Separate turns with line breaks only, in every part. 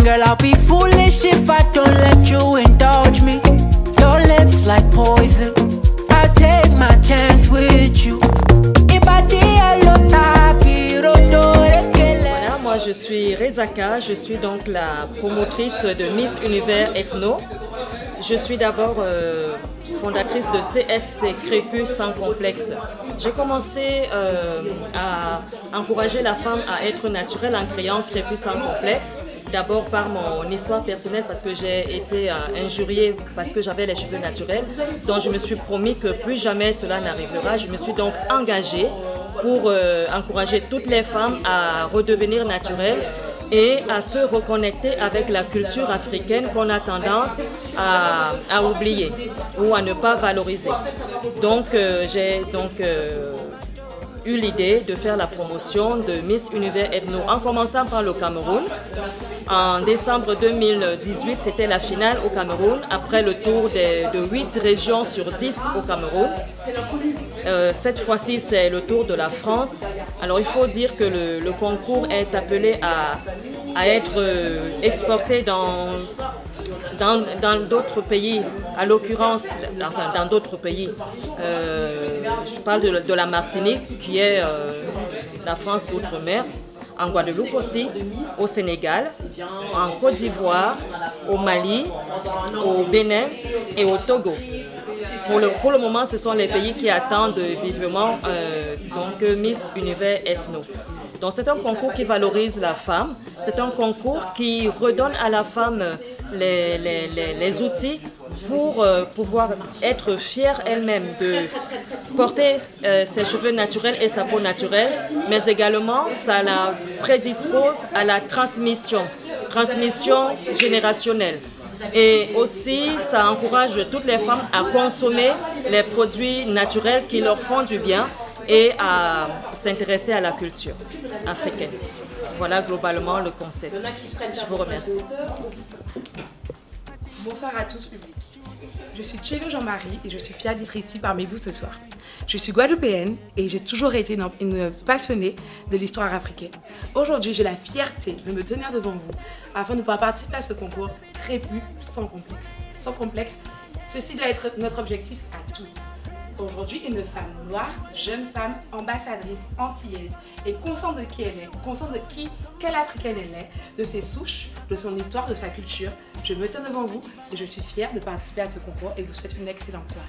Girl, I'll be foolish if I don't let you indulge me. Your lips like poison, I'll take my chance with you.
Voilà, moi je suis Rezaka, je suis donc la promotrice de Miss Univers Ethno. Je suis d'abord fondatrice de CSC Crépus sans complexe. J'ai commencé à encourager la femme à être naturelle en créant Crépus sans complexe. D'abord par mon histoire personnelle parce que j'ai été injuriée parce que j'avais les cheveux naturels. Donc je me suis promis que plus jamais cela n'arrivera. Je me suis donc engagée pour encourager toutes les femmes à redevenir naturelles et à se reconnecter avec la culture africaine qu'on a tendance à oublier ou à ne pas valoriser. Donc j'ai eu l'idée de faire la promotion de Miss Univers Ethno en commençant par le Cameroun. En décembre 2018, c'était la finale au Cameroun, après le tour de 8 régions sur 10 au Cameroun. Cette fois-ci, c'est le tour de la France. Alors, il faut dire que le concours est appelé à être exporté dans d'autres pays, à l'occurrence, enfin dans d'autres pays. Je parle de la Martinique, qui est la France d'outre-mer, en Guadeloupe aussi, au Sénégal, en Côte d'Ivoire, au Mali, au Bénin et au Togo. Pour le moment, ce sont les pays qui attendent vivement Miss Univers Ethno. Donc c'est un concours qui valorise la femme, c'est un concours qui redonne à la femme les outils pour pouvoir être fière elle-même de porter ses cheveux naturels et sa peau naturelle, mais également ça la prédispose à la transmission générationnelle. Et aussi, ça encourage toutes les femmes à consommer les produits naturels qui leur font du bien et à s'intéresser à la culture africaine. Voilà globalement le concept. Je vous remercie.
Bonsoir à tous public. Je suis Tchélo Jean-Marie et je suis fière d'être ici parmi vous ce soir. Je suis guadeloupéenne et j'ai toujours été une passionnée de l'histoire africaine. Aujourd'hui, j'ai la fierté de me tenir devant vous afin de pouvoir participer à ce concours Crépus sans complexe. Sans complexe, ceci doit être notre objectif à toutes. Aujourd'hui, une femme noire, jeune femme, ambassadrice antillaise et consciente de qui elle est, consciente de quelle africaine elle est, de ses souches, de son histoire, de sa culture. Je me tiens devant vous et je suis fière de participer à ce concours et vous souhaite une excellente soirée.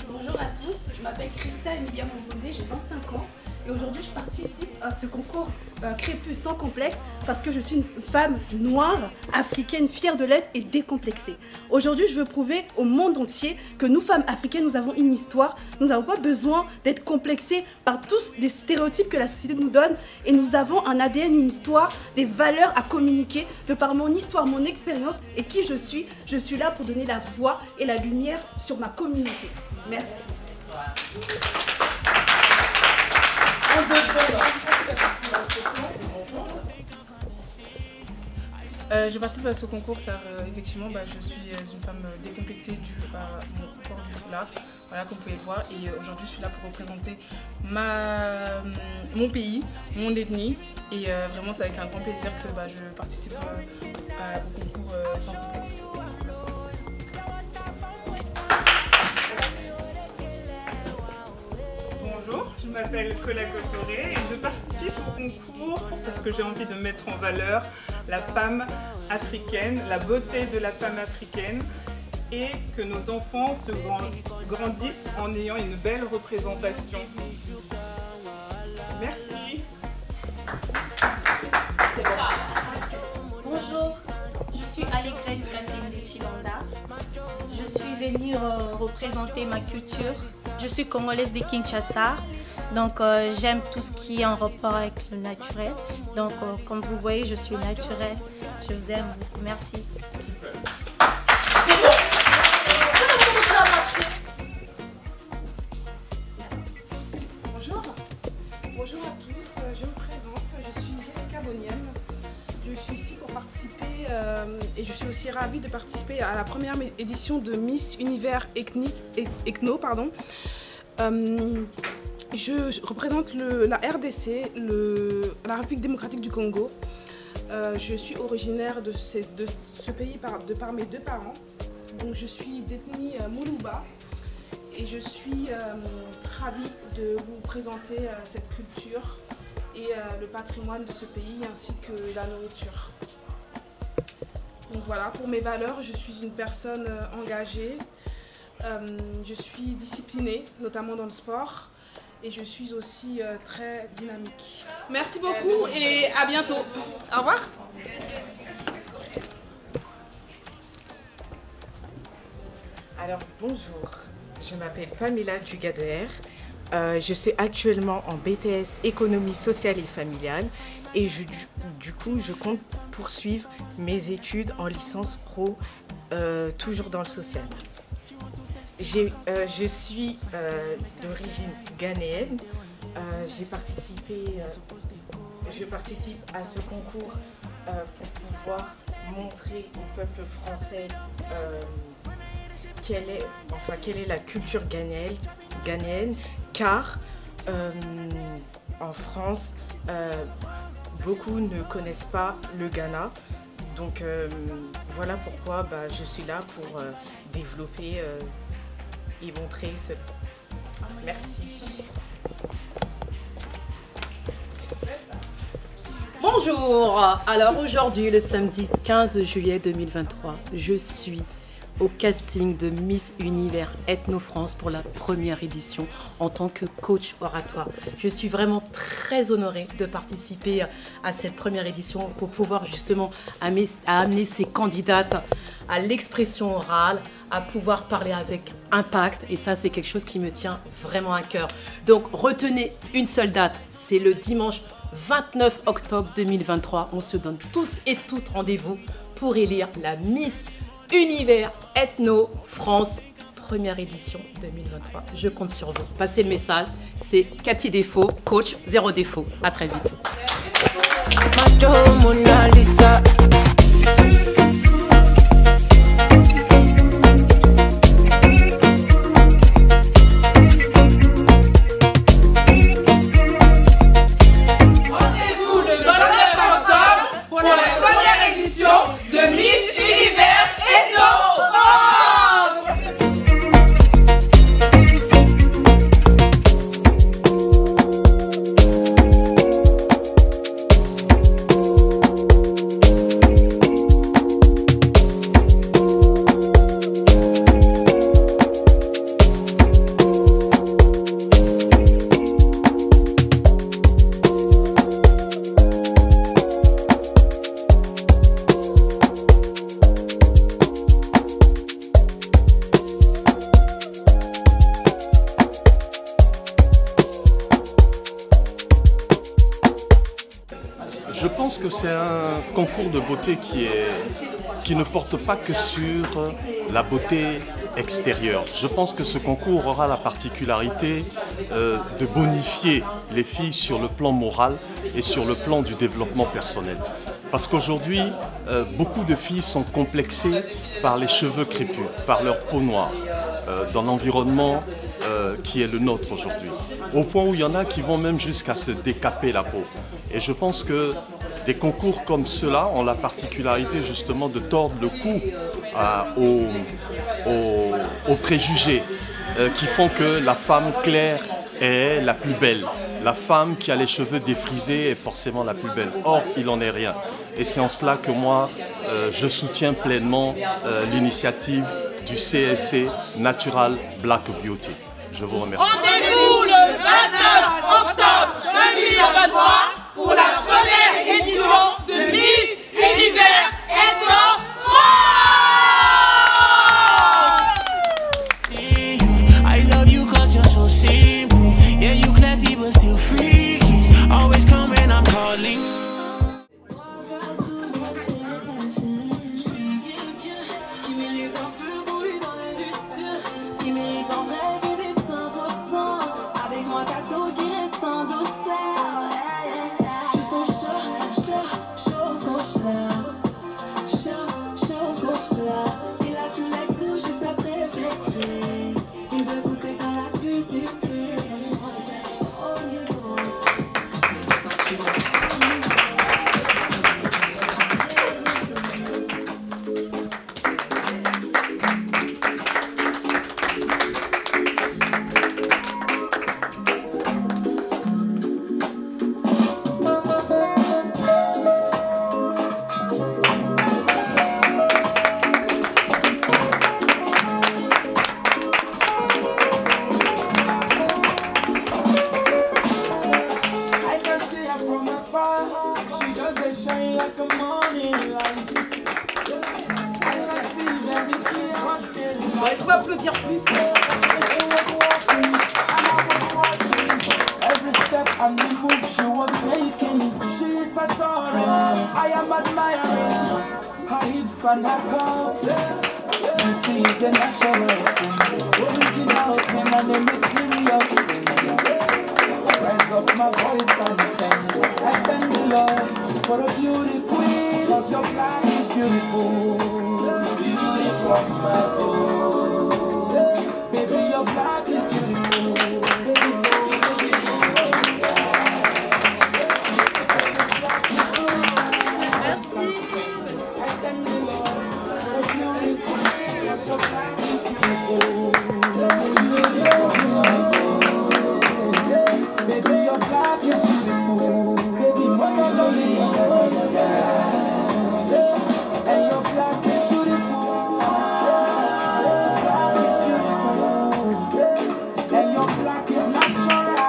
Bonjour à tous, je m'appelle Christa Emilia Mombondé, j'ai 25 ans. Et aujourd'hui, je participe à ce concours Crépus sans complexe parce que je suis une femme noire, africaine, fière de l'être et décomplexée. Aujourd'hui, je veux prouver au monde entier que nous, femmes africaines, nous avons une histoire. Nous n'avons pas besoin d'être complexées par tous les stéréotypes que la société nous donne. Et nous avons un ADN, une histoire, des valeurs à communiquer. De par mon histoire, mon expérience et qui je suis là pour donner la voix et la lumière sur ma communauté. Merci.
Je participe à ce concours car effectivement je suis une femme décomplexée due à mon port du foulard, voilà, comme vous pouvez le voir, et aujourd'hui je suis là pour représenter mon pays, mon ethnie, et vraiment c'est avec un grand plaisir que je participe au concours sans complexe.
Bonjour, je m'appelle Kola Kotoré et je participe au concours parce que j'ai envie de mettre en valeur la femme africaine, la beauté de la femme africaine et que nos enfants se grandissent en ayant une belle représentation. Merci.
Bonjour, je suis Allégresse Katembe Chilanda. Je suis venue représenter ma culture. Je suis congolaise de Kinshasa, donc j'aime tout ce qui est en rapport avec le naturel. Donc comme vous voyez, je suis naturelle. Je vous aime beaucoup. Merci.
Bonjour. Bonjour à tous, je me présente, je suis Jessica Boniem. Je suis ici pour participer et je suis aussi ravie de participer à la première édition de Miss Univers Ethno. Je représente la RDC, la République démocratique du Congo. Je suis originaire de ce pays de par mes deux parents. Donc je suis d'ethnie Muluba et je suis ravie de vous présenter cette culture et le patrimoine de ce pays ainsi que la nourriture. Donc voilà, pour mes valeurs, je suis une personne engagée, je suis disciplinée, notamment dans le sport, et je suis aussi très dynamique. Merci beaucoup et à bientôt. Au revoir.
Alors bonjour, je m'appelle Pamela Dugader. Je suis actuellement en BTS économie sociale et familiale et du coup je compte poursuivre mes études en licence pro toujours dans le social. Je suis d'origine ghanéenne. Je participe à ce concours pour pouvoir montrer au peuple français quelle est la culture ghanéenne, car en France, beaucoup ne connaissent pas le Ghana. Donc voilà pourquoi je suis là pour développer et montrer cela. Merci.
Bonjour, alors aujourd'hui, le samedi 15 juillet 2023, je suis au casting de Miss Univers Ethno France pour la première édition en tant que coach oratoire. Je suis vraiment très honorée de participer à cette première édition pour pouvoir justement amener ces candidates à l'expression orale, à pouvoir parler avec impact, et ça c'est quelque chose qui me tient vraiment à cœur. Donc retenez une seule date, c'est le dimanche 29 octobre 2023. On se donne tous et toutes rendez-vous pour élire la Miss Univers Ethno France, première édition 2023. Je compte sur vous. Passez le message. C'est Cathy Défaut, coach zéro défaut. À très vite.
Je pense que c'est un concours de beauté qui ne porte pas que sur la beauté extérieure. Je pense que ce concours aura la particularité de bonifier les filles sur le plan moral et sur le plan du développement personnel. Parce qu'aujourd'hui, beaucoup de filles sont complexées par les cheveux crépus, par leur peau noire, dans l'environnement qui est le nôtre aujourd'hui. Au point où il y en a qui vont même jusqu'à se décaper la peau. Et je pense que des concours comme ceux-là ont la particularité justement de tordre le cou aux préjugés qui font que la femme claire est la plus belle. La femme qui a les cheveux défrisés est forcément la plus belle. Or, il n'en est rien. Et c'est en cela que moi, je soutiens pleinement l'initiative du CSC Natural Black Beauty. Je vous remercie.
Rendez-vous le 29 octobre 2023 pour la première édition de Miss Univers Ethno France.
I love you cause you're so simple. Yeah, you classy but still freaky. Always come when I'm calling.
Avec moi, gâteau qui reste en
step and the move she was making. She is adoring, I am admiring her hips and her curves. Beauty is a natural thing, original thing and a mysterious thing. Rise up my voice and sing. I thank the Lord for a beauty queen, 'cause your black is beautiful. Beauty from my own. Baby, your black is beautiful.
Merci.
I thank the Lord for a beauty queen, 'cause your black is beautiful. Baby, your black is beautiful. Baby, mother, love me. And your black is beautiful. And your black is natural.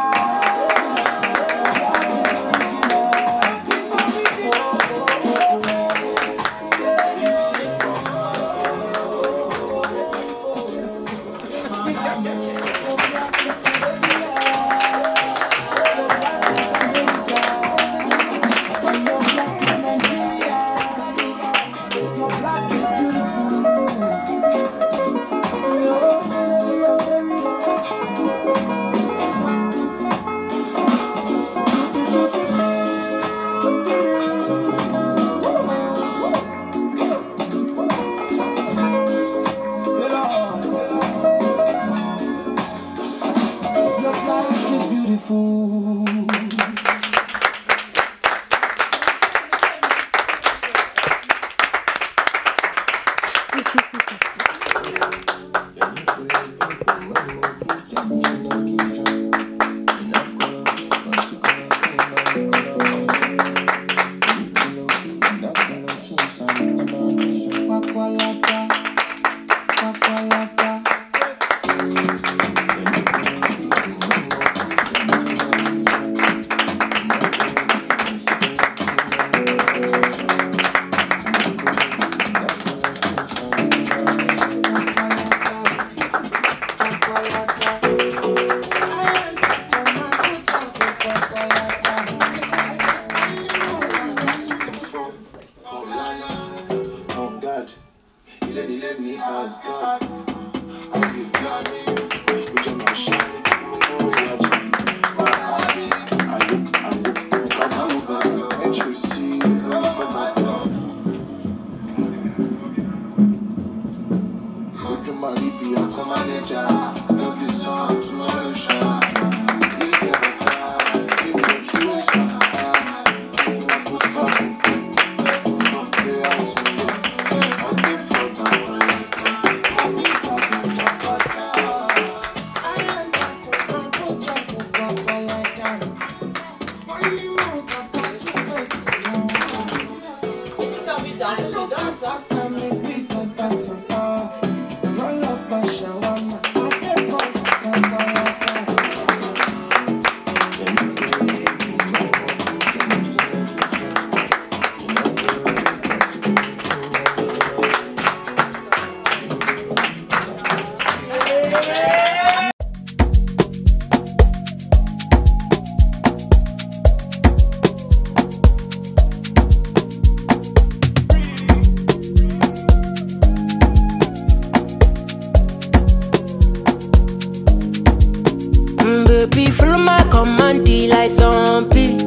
Baby, follow my command like zombie.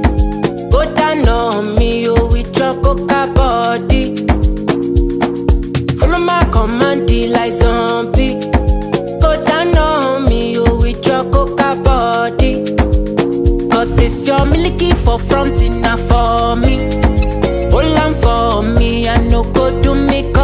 Go down on me, oh, with your coca body. Follow my command like zombie. Go down on me, oh, with your coca body. 'Cause this your milky for front enough for me. Hold on for me, I no go to make